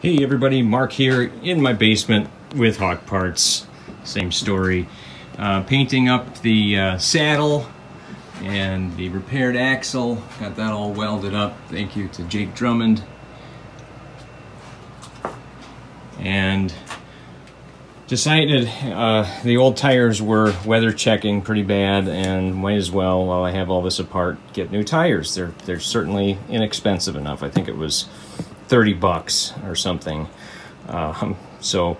Hey everybody, Mark here in my basement with Hawk Parts. Same story. Painting up the saddle and the repaired axle. Got that all welded up. Thank you to Jake Drummond. And decided the old tires were weather checking pretty bad, and might as well, while I have all this apart, get new tires. They're certainly inexpensive enough. I think it was 30 bucks or something, so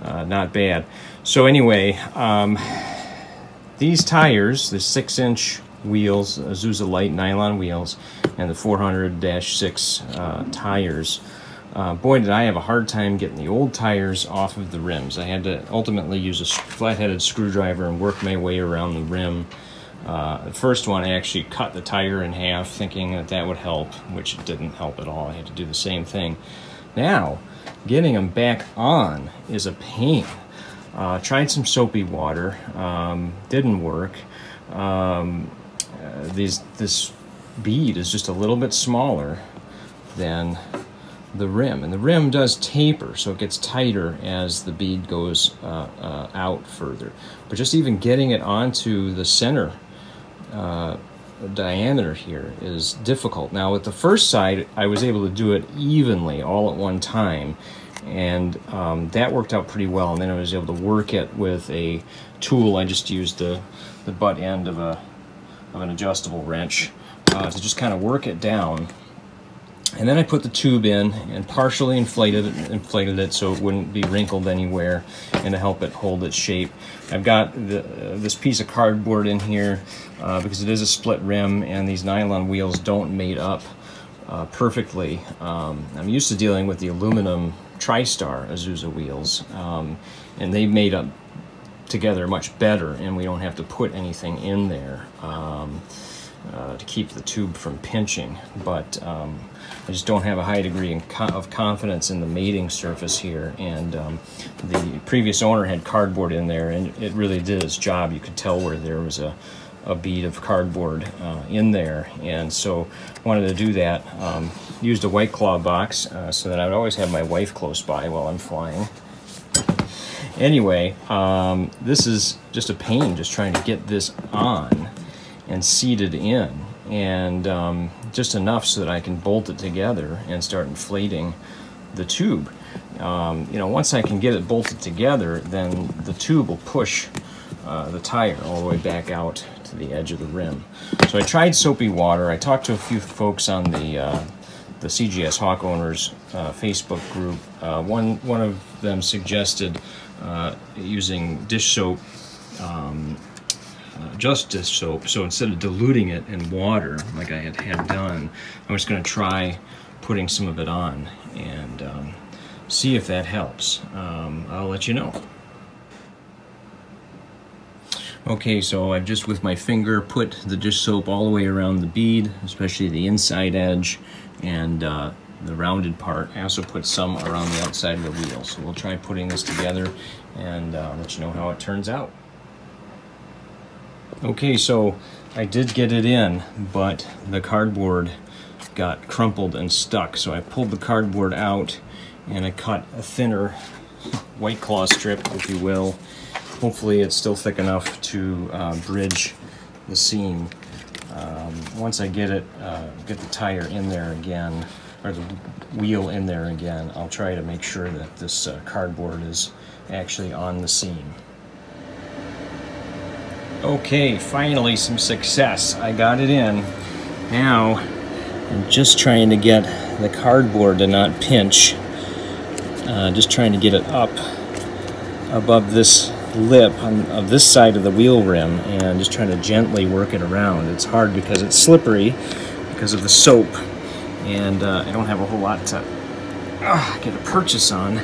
not bad. So anyway, these tires, the 6-inch wheels, Azusalite nylon wheels, and the 400-6 tires, boy did I have a hard time getting the old tires off of the rims. I had to ultimately use a flat-headed screwdriver and work my way around the rim. The first one, I actually cut the tire in half thinking that would help, which it didn't help at all. I had to do the same thing. Now, getting them back on is a pain. Tried some soapy water, didn't work. This bead is just a little bit smaller than the rim, and the rim does taper, so it gets tighter as the bead goes out further. But just even getting it onto the center diameter here is difficult. Now with the first side, I was able to do it evenly all at one time, and that worked out pretty well. And then I was able to work it with a tool. I just used the butt end of an adjustable wrench to just kind of work it down. And then I put the tube in and partially inflated it so it wouldn't be wrinkled anywhere, and to help it hold its shape. I've got this piece of cardboard in here because it is a split rim, and these nylon wheels don't mate up perfectly. I'm used to dealing with the aluminum TriStar Azusa wheels, and they made up together much better, and we don't have to put anything in there to keep the tube from pinching. But I just don't have a high degree of confidence in the mating surface here, and the previous owner had cardboard in there, and it really did its job. You could tell where there was a bead of cardboard in there, and so wanted to do that. Used a White Claw box so that I would always have my wife close by while I'm flying. Anyway, this is just a pain just trying to get this on and seated in, and just enough so that I can bolt it together and start inflating the tube. You know, once I can get it bolted together, then the tube will push the tire all the way back out to the edge of the rim. So I tried soapy water. I talked to a few folks on the CGS Hawk Owners Facebook group. One of them suggested using dish soap, just dish soap. So instead of diluting it in water like I had done, I'm just going to try putting some of it on and see if that helps. I'll let you know. Okay, so I've just with my finger put the dish soap all the way around the bead, especially the inside edge and the rounded part. I also put some around the outside of the wheel. So we'll try putting this together and let you know how it turns out. Okay, so I did get it in, but the cardboard got crumpled and stuck. So I pulled the cardboard out and I cut a thinner White Claw strip, if you will. Hopefully it's still thick enough to bridge the seam. Once I get the tire in there again, or the wheel in there again, I'll try to make sure that this cardboard is actually on the seam. Okay, finally some success. I got it in. Now I'm just trying to get the cardboard to not pinch. Just trying to get it up above this lip of this side of the wheel rim, and just trying to gently work it around. It's hard because it's slippery because of the soap, and I don't have a whole lot to get a purchase on.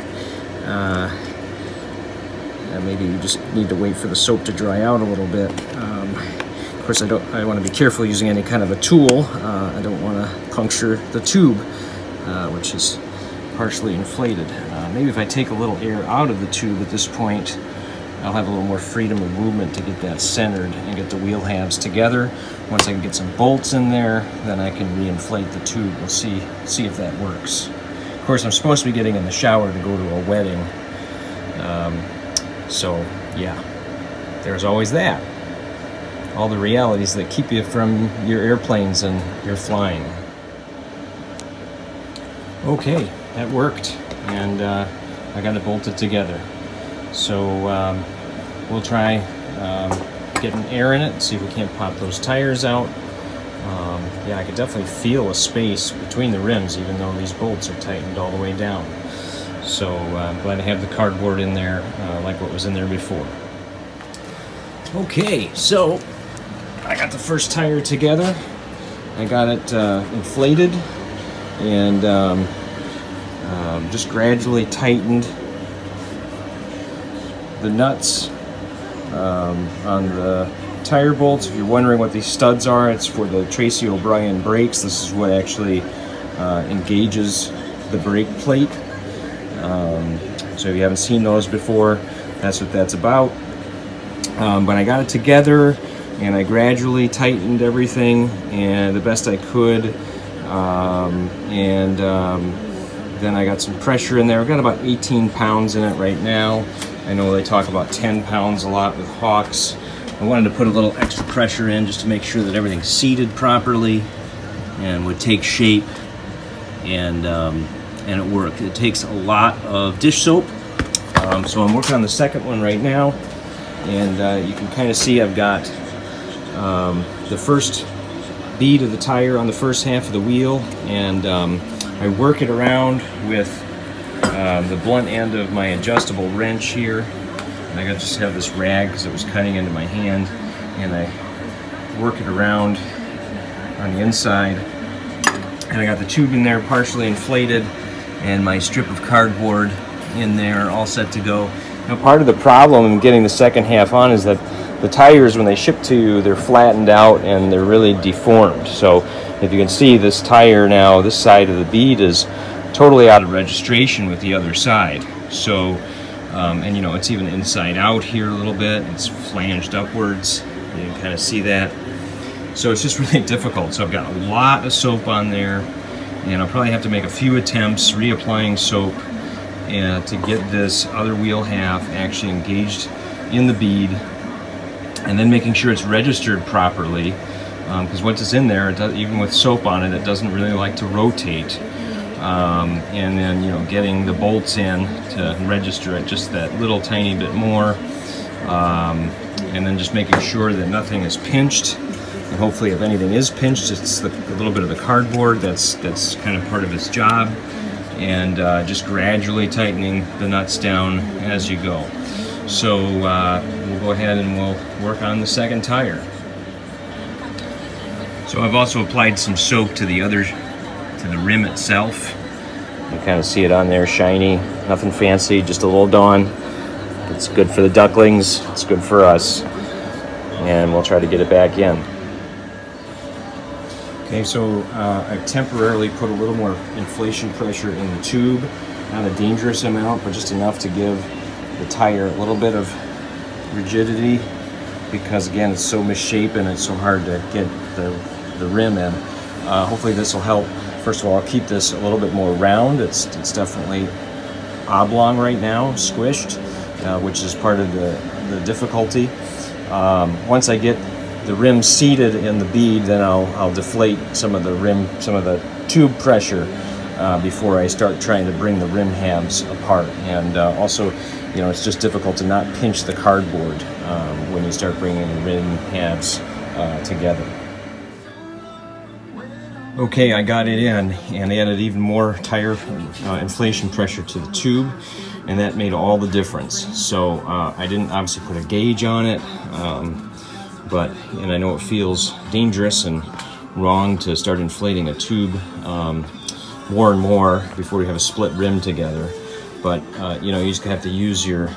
Maybe you just need to wait for the soap to dry out a little bit. Of course, I want to be careful using any kind of a tool. I don't want to puncture the tube, which is partially inflated. Maybe if I take a little air out of the tube at this point, I'll have a little more freedom of movement to get that centered and get the wheel halves together. Once I can get some bolts in there, then I can re-inflate the tube. We'll see if that works. Of course, I'm supposed to be getting in the shower to go to a wedding. So yeah, there's always that. All the realities that keep you from your airplanes and your flying. Okay, that worked, and I got it bolted together. So we'll try getting air in it, see if we can't pop those tires out. Yeah, I could definitely feel a space between the rims, even though these bolts are tightened all the way down. So I'm glad to have the cardboard in there like what was in there before. Okay, so I got the first tire together. I got it inflated and just gradually tightened the nuts on the tire bolts. If you're wondering what these studs are, it's for the Tracy O'Brien brakes. This is what actually engages the brake plate. So if you haven't seen those before, that's what that's about. But I got it together and I gradually tightened everything and the best I could. Then I got some pressure in there. I've got about 18 pounds in it right now. I know they talk about 10 pounds a lot with Hawks. I wanted to put a little extra pressure in just to make sure that everything's seated properly and would take shape, and it worked. It takes a lot of dish soap. So I'm working on the second one right now, and you can kind of see I've got the first bead of the tire on the first half of the wheel, and I work it around with the blunt end of my adjustable wrench here. And I just have this rag because it was cutting into my hand, and I work it around on the inside. And I got the tube in there partially inflated and my strip of cardboard in there all set to go. Now, part of the problem in getting the second half on is that the tires, when they ship to you, they're flattened out and they're really deformed. So if you can see, this tire now, this side of the bead is totally out of registration with the other side. So, and you know, it's even inside out here a little bit. It's flanged upwards. You can kind of see that. So it's just really difficult. So I've got a lot of soap on there, and I'll probably have to make a few attempts reapplying soap to get this other wheel half actually engaged in the bead, and then making sure it's registered properly, because once it's in there, even with soap on it, it doesn't really like to rotate. And then, you know, getting the bolts in to register it just that little tiny bit more, and then just making sure that nothing is pinched. And hopefully, if anything is pinched, it's a little bit of the cardboard that's kind of part of its job. And just gradually tightening the nuts down as you go. So we'll go ahead and we'll work on the second tire. So I've also applied some soap to the rim itself. You kind of see it on there, shiny, nothing fancy, just a little Dawn. It's good for the ducklings, it's good for us, and we'll try to get it back in. Okay, so I've temporarily put a little more inflation pressure in the tube, not a dangerous amount, but just enough to give the tire a little bit of rigidity, because again, it's so misshapen, it's so hard to get the rim in. Hopefully this will help. First of all, I'll keep this a little bit more round. It's definitely oblong right now, squished, which is part of the difficulty. Once I get the rim seated in the bead, then I'll deflate some of the tube pressure before I start trying to bring the rim halves apart. And also, you know, it's just difficult to not pinch the cardboard when you start bringing the rim halves together. Okay, I got it in and added even more tire inflation pressure to the tube, and that made all the difference. So I didn't obviously put a gauge on it, and I know it feels dangerous and wrong to start inflating a tube more and more before you have a split rim together. But you know, you just have to use your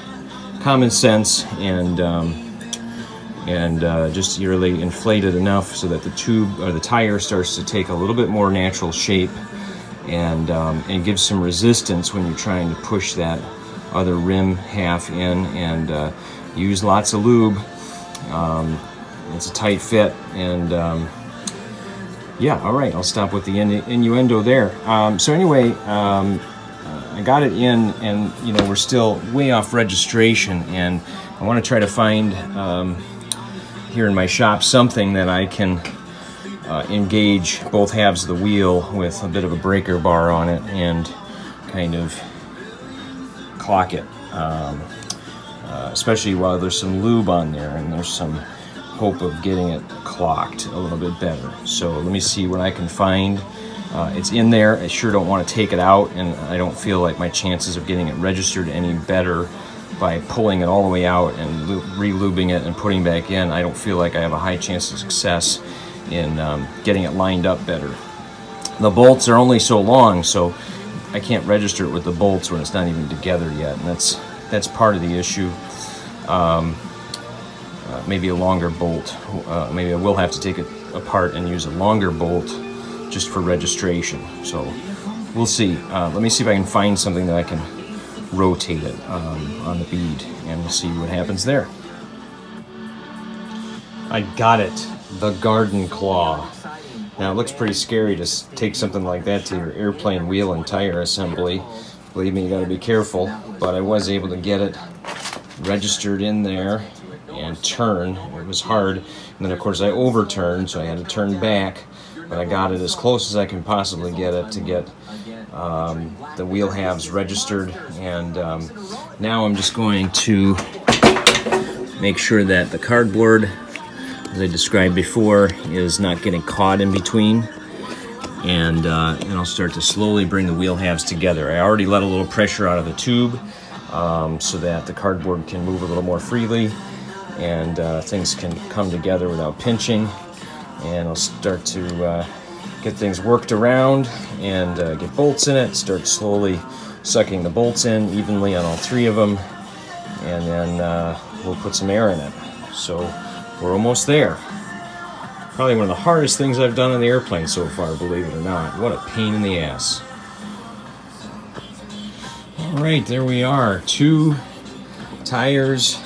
common sense and just really inflate it enough so that the tube or the tire starts to take a little bit more natural shape, and gives some resistance when you're trying to push that other rim half in, and use lots of lube. It's a tight fit, and yeah, all right, I'll stop with the innuendo there. So anyway, I got it in, and you know, we're still way off registration, and I want to try to find here in my shop something that I can engage both halves of the wheel with a bit of a breaker bar on it and kind of clock it, especially while there's some lube on there and there's some hope of getting it clocked a little bit better. So let me see what I can find. It's in there. I sure don't want to take it out, and I don't feel like my chances of getting it registered any better by pulling it all the way out and re-lubing it and putting it back in. I don't feel like I have a high chance of success in getting it lined up better. The bolts are only so long, so I can't register it with the bolts when it's not even together yet, and that's part of the issue. Maybe a longer bolt. Maybe I will have to take it apart and use a longer bolt just for registration. So we'll see. Let me see if I can find something that I can rotate it on the bead, and we'll see what happens there. I got it. The garden claw. Now it looks pretty scary to take something like that to your airplane wheel and tire assembly. Believe me, you got to be careful. But I was able to get it registered in there and turn. It was hard, and then of course I overturned, so I had to turn back. But I got it as close as I can possibly get it to get the wheel halves registered, and now I'm just going to make sure that the cardboard, as I described before, is not getting caught in between, and I'll start to slowly bring the wheel halves together. I already let a little pressure out of the tube so that the cardboard can move a little more freely and things can come together without pinching, and I'll start to get things worked around and get bolts in it, start slowly sucking the bolts in evenly on all three of them, and then we'll put some air in it. So we're almost there. Probably one of the hardest things I've done on the airplane so far, believe it or not. What a pain in the ass. Alright, there we are. 2 tires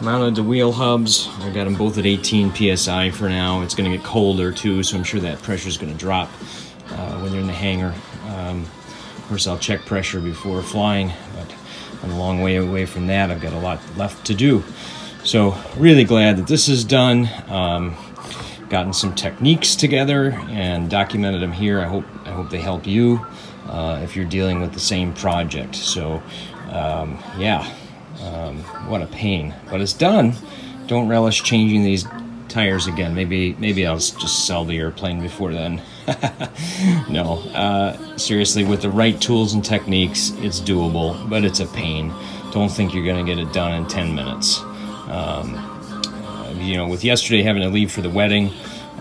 mounted to wheel hubs. I got them both at 18 psi for now. It's going to get colder too, so I'm sure that pressure is going to drop when they're in the hangar. Of course, I'll check pressure before flying, but I'm a long way away from that. I've got a lot left to do. So really glad that this is done. Gotten some techniques together and documented them here. I hope they help you if you're dealing with the same project. So yeah. What a pain, but it's done. Don't relish changing these tires again. Maybe I'll just sell the airplane before then. No, seriously, with the right tools and techniques, it's doable, but it's a pain. Don't think you're gonna get it done in 10 minutes. You know, with yesterday having to leave for the wedding,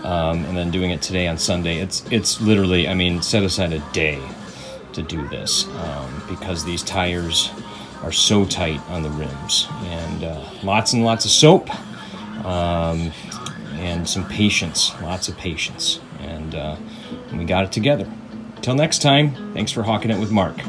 and then doing it today on Sunday, it's literally, I mean, set aside a day to do this, because these tires are so tight on the rims, and lots of soap, and some patience, lots of patience, and we got it together. Until next time, thanks for hawking it with Mark.